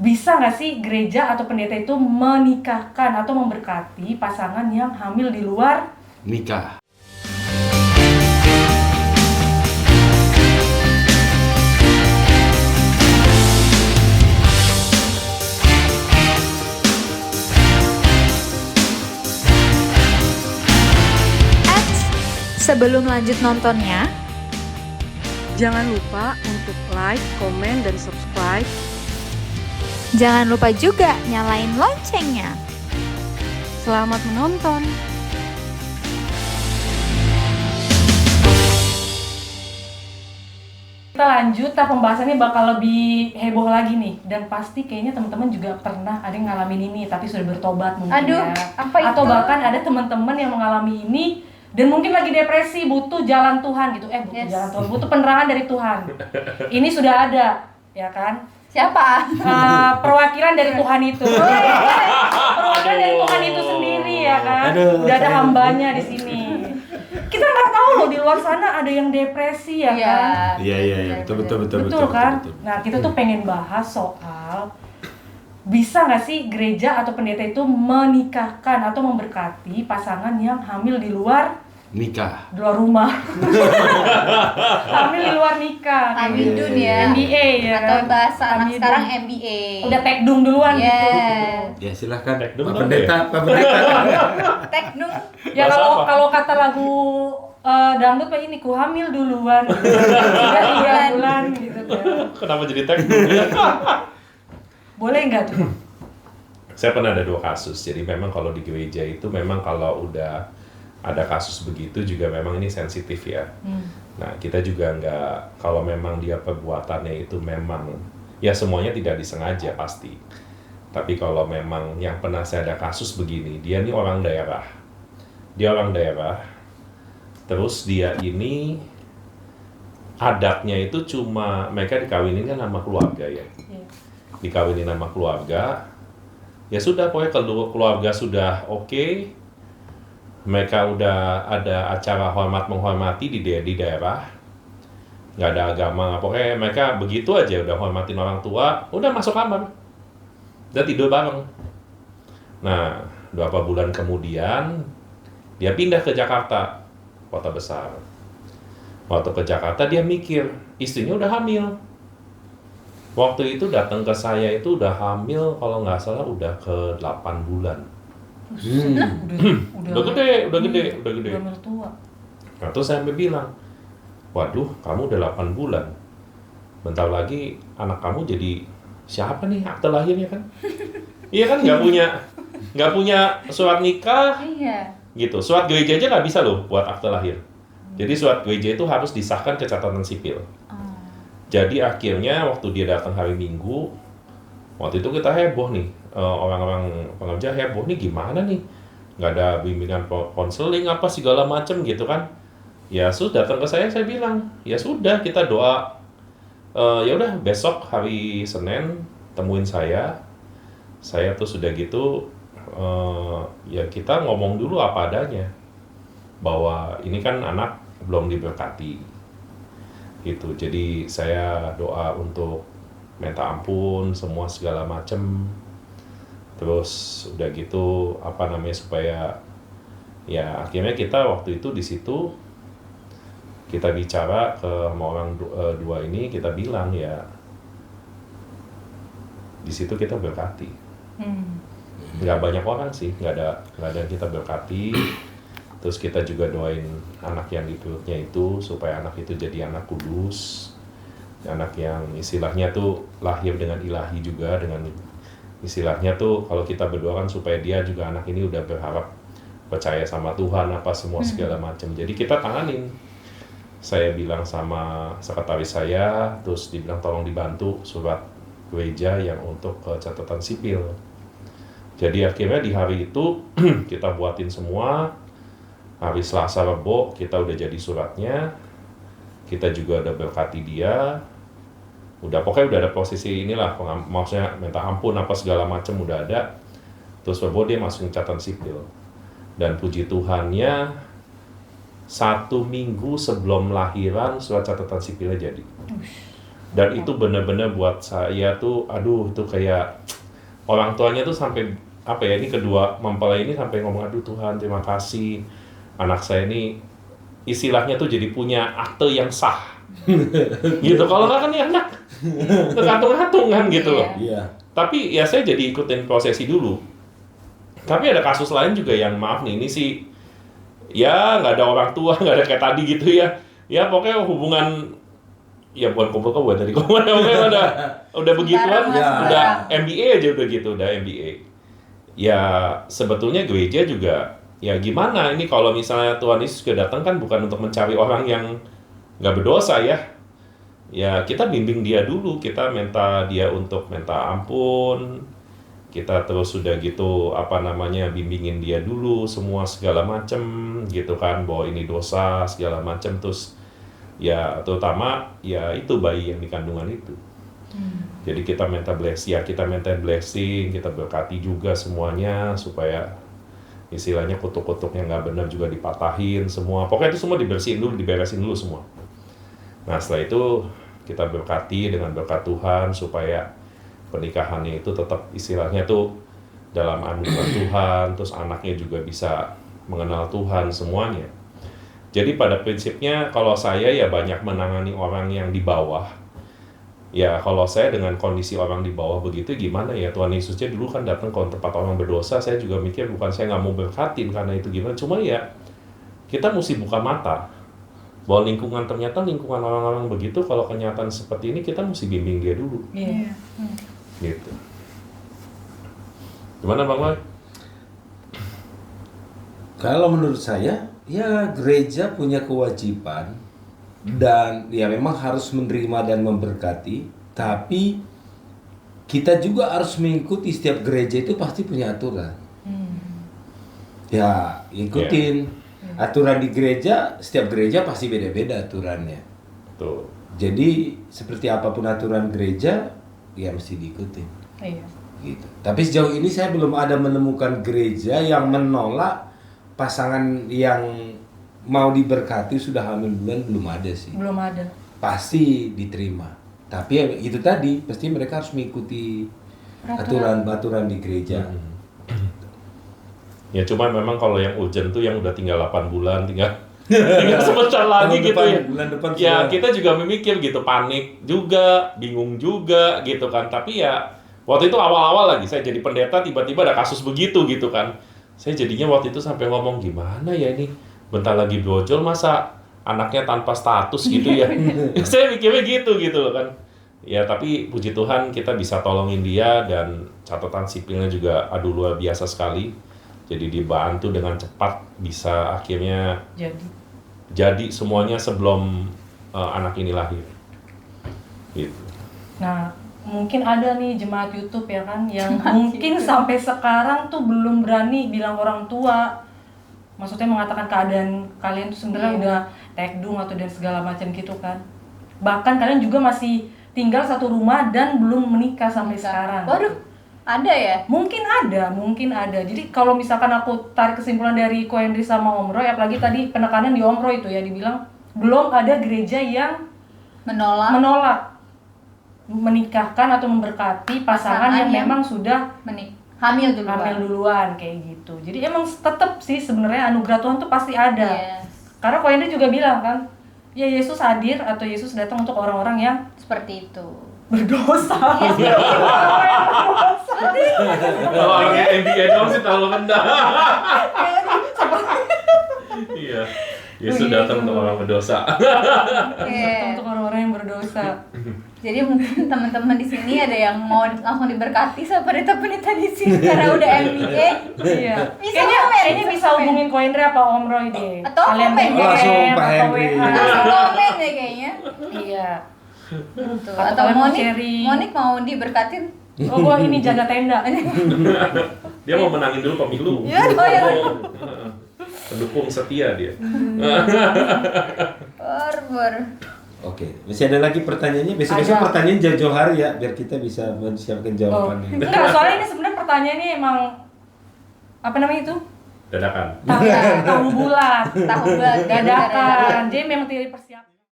Bisa nggak sih gereja atau pendeta itu menikahkan atau memberkati pasangan yang hamil di luar nikah? Sebelum lanjut nontonnya, jangan lupa untuk like, komen, dan subscribe. jangan lupa juga nyalain loncengnya. Selamat menonton. Kita lanjut, pembahasannya bakal lebih heboh lagi nih. Dan pasti kayaknya teman-teman juga pernah ada yang ngalamin ini tapi sudah bertobat mungkin. Aduh, ya. apa itu? Atau bahkan ada teman-teman yang mengalami ini dan mungkin lagi depresi, butuh jalan Tuhan gitu. Butuh Yes. jalan Tuhan, butuh penerangan dari Tuhan. Ini sudah ada, ya kan? Siapa? Perwakilan dari Tuhan itu. Perwakilan dari Tuhan itu sendiri, ya kan? Udah ada hambanya di sini. Kita nggak tahu loh di luar sana ada yang depresi, ya kan? Iya, betul. Betul kan? Nah, kita tuh pengen bahas soal bisa nggak sih gereja atau pendeta itu menikahkan atau memberkati pasangan yang hamil di luar Nikah. rumah. Hamil di luar nikah. Amidun ya. MBA ya Atau kan? bahasa anak Amidun. sekarang MBA. Udah tekdung duluan Yes. gitu. Ya silahkan Tekdung Pak apa Pendeta, ya? Pak Pendeta. Teknung. Ya Bahasa apa? kalau kata lagu dangdut Pak ini ku hamil duluan. Sudah 3 bulan gitu kan. Kenapa jadi teknik? Boleh nggak tuh? Saya pernah ada 2 kasus. Jadi memang kalau di gereja itu memang kalau udah ada kasus begitu juga memang ini sensitif ya. Nah kita juga nggak, kalau memang dia perbuatannya itu memang ya semuanya tidak disengaja pasti. Tapi kalau memang yang pernah saya ada kasus begini, dia ini orang daerah. Dia orang daerah. Terus dia ini adatnya itu cuma mereka dikawinin kan sama keluarga ya. Iya. Dikawinin sama keluarga. Ya sudah, pokoknya kalau keluarga sudah oke, mereka udah ada acara hormat menghormati di daerah, nggak ada agama, pokoknya mereka begitu aja udah hormatin orang tua, udah masuk kamar, udah tidur bareng. Nah, beberapa bulan kemudian dia pindah ke Jakarta, kota besar. Waktu ke Jakarta dia mikir istrinya udah hamil. Waktu itu datang ke saya itu udah hamil, kalau nggak salah udah ke 8 bulan. Udah gede. Udah mertua. Nah, terus saya sampai bilang, waduh, kamu udah 8 bulan. Bentar lagi anak kamu jadi siapa nih akte lahirnya kan? Iya kan, nggak punya surat nikah, Iya. gitu. Surat gereja aja nggak bisa loh buat akte lahir. Jadi surat gereja itu harus disahkan ke catatan sipil. Jadi akhirnya waktu dia datang hari Minggu, waktu itu kita heboh nih, orang-orang pengerja heboh nih, gimana nih, nggak ada bimbingan konseling apa segala macem gitu kan. Ya sudah, datang ke saya bilang, ya sudah kita doa, ya udah besok hari Senin temuin saya tuh sudah gitu, ya kita ngomong dulu apa adanya, bahwa ini kan anak belum diberkati. Gitu. Jadi saya doa untuk minta ampun semua segala macem. Terus udah gitu supaya ya akhirnya kita waktu itu di situ kita bicara ke sama orang dua ini, kita bilang ya di situ kita berkati. Nggak banyak orang sih, nggak ada yang kita berkati. Terus kita juga doain anak yang di perutnya itu supaya anak itu jadi anak kudus, anak yang istilahnya tuh lahir dengan ilahi juga, dengan istilahnya tuh kalau kita berdoa kan supaya dia juga anak ini udah berharap percaya sama Tuhan apa semua segala macam. Jadi kita tanganin. Saya bilang sama sekretaris saya, terus dibilang tolong dibantu surat gereja yang untuk catatan sipil. Jadi akhirnya di hari itu kita buatin semua. Hari Selasa Rebo kita udah jadi suratnya, kita juga udah berkati dia, pokoknya udah ada posisi inilah, maksudnya minta ampun apa segala macam udah ada. Terus Rebo dia masukin catatan sipil, dan puji Tuhannya 1 minggu sebelum lahiran surat catatan sipilnya jadi. Dan itu benar-benar buat saya tuh, aduh itu kayak orang tuanya tuh sampai apa ya, ini kedua mempelai ini sampai ngomong, aduh Tuhan terima kasih anak saya ini istilahnya tuh jadi punya akte yang sah. Gitu, kalau nggak kan ya anak tergantung-gantung kan gitu loh. Iya. Tapi ya saya jadi ikutin prosesi dulu. Tapi ada kasus lain juga yang maaf nih, ini sih ya nggak ada orang tua, nggak ada kayak tadi gitu ya. Ya pokoknya hubungan ya bukan kumpul-kumpul dari kemana, pokoknya udah begituan, udah MBA aja udah gitu, udah MBA. Ya sebetulnya gereja juga ya gimana ini kalau misalnya Tuhan Yesus sudah datang kan bukan untuk mencari orang yang nggak berdosa ya. Ya kita bimbing dia dulu, kita minta dia untuk minta ampun, kita terus sudah gitu bimbingin dia dulu semua segala macem gitu kan, bahwa ini dosa segala macem, terus ya terutama ya itu bayi yang di kandungan itu. Jadi kita minta blessing, kita berkati juga semuanya supaya istilahnya kutuk-kutuk yang nggak benar juga dipatahin semua. Pokoknya itu semua diberesin dulu semua. Nah setelah itu kita berkati dengan berkat Tuhan supaya pernikahannya itu tetap istilahnya tuh dalam anugerah Tuhan, terus anaknya juga bisa mengenal Tuhan semuanya. Jadi pada prinsipnya kalau saya ya banyak menangani orang yang di bawah. Ya kalau saya dengan kondisi orang di bawah begitu gimana ya, Tuhan Yesusnya dulu kan datang ke tempat orang berdosa, saya juga mikir bukan saya nggak mau berkatin karena itu gimana, cuma ya kita mesti buka mata bahwa ternyata lingkungan orang-orang begitu, kalau kenyataan seperti ini kita mesti bimbing dia dulu. Iya. Gitu. Gimana Bang Loy? Kalau menurut saya, ya gereja punya kewajiban dan ya memang harus menerima dan memberkati, tapi kita juga harus mengikuti, setiap gereja itu pasti punya aturan. Ya, ikutin. Aturan di gereja, setiap gereja pasti beda-beda aturannya. Tuh. Jadi seperti apapun aturan gereja, ya mesti diikutin. Iya. Gitu. Tapi sejauh ini saya belum ada menemukan gereja yang menolak pasangan yang mau diberkati sudah hamil bulan, belum ada sih. Belum ada. Pasti diterima. Tapi ya itu tadi, pasti mereka harus mengikuti aturan-aturan di gereja. Ya cuma memang kalau yang urgent tuh yang udah tinggal 8 bulan, tinggal sebentar lagi gitu ya. Bulan depan ya kita juga memikir gitu, panik juga, bingung juga gitu kan. Tapi ya waktu itu awal-awal lagi saya jadi pendeta, tiba-tiba ada kasus begitu gitu kan. Saya jadinya waktu itu sampai ngomong, gimana ya ini, bentar lagi brojol masa anaknya tanpa status gitu ya. Saya mikirnya gitu loh kan. Ya tapi puji Tuhan kita bisa tolongin dia, dan catatan sipilnya juga aduh luar biasa sekali. Jadi dibantu dengan cepat, bisa akhirnya jadi semuanya sebelum anak ini lahir. Gitu. Nah, mungkin ada nih jemaat YouTube ya kan, yang mungkin sampai sekarang tuh belum berani bilang orang tua. Maksudnya mengatakan keadaan kalian tuh sebenarnya udah tekdung atau dan segala macam gitu kan. Bahkan kalian juga masih tinggal satu rumah dan belum menikah sampai sekarang. Waduh, ada ya? Mungkin ada. Jadi kalau misalkan aku tarik kesimpulan dari Ko Henry sama Om Roy, apalagi tadi penekanan di Om Roy itu ya, dibilang belum ada gereja yang menolak menikahkan atau memberkati pasangan yang memang sudah hamil duluan kayak gitu. Jadi emang tetap sih sebenarnya anugerah Tuhan tuh pasti ada. Karena Ko Henry juga bilang kan, ya Yesus hadir atau Yesus datang untuk orang-orang yang seperti itu, berdosa. Kalau orang MBA dong sih terlalu rendah. Iya. Yesus datang untuk orang berdosa. Untuk orang-orang yang berdosa. Jadi mungkin teman-teman di sini ada yang mau langsung diberkati sama pendeta-pendeta di sini karena udah MBA. Iya. Kayaknya bisa hubungin Ko Henry apa Om Roy deh. Atau kalian komen langsung DM Pak atau Henry. WA. langsung komen deh kayaknya. Iya. Atau Monik mau diberkatin. Oh, gua ini jaga tenda. Dia mau menangin dulu pemilu. Pendukung setia dia. Oke, masih ada lagi pertanyaannya? Besok-besok pertanyaan jauh-jauh hari ya, biar kita bisa menyiapkan jawabannya. Enggak, soalnya ini sebenarnya pertanyaannya emang apa namanya itu? Dadakan. Tahu bulat. Dadakan. Jadi memang tidak dipersiapkan.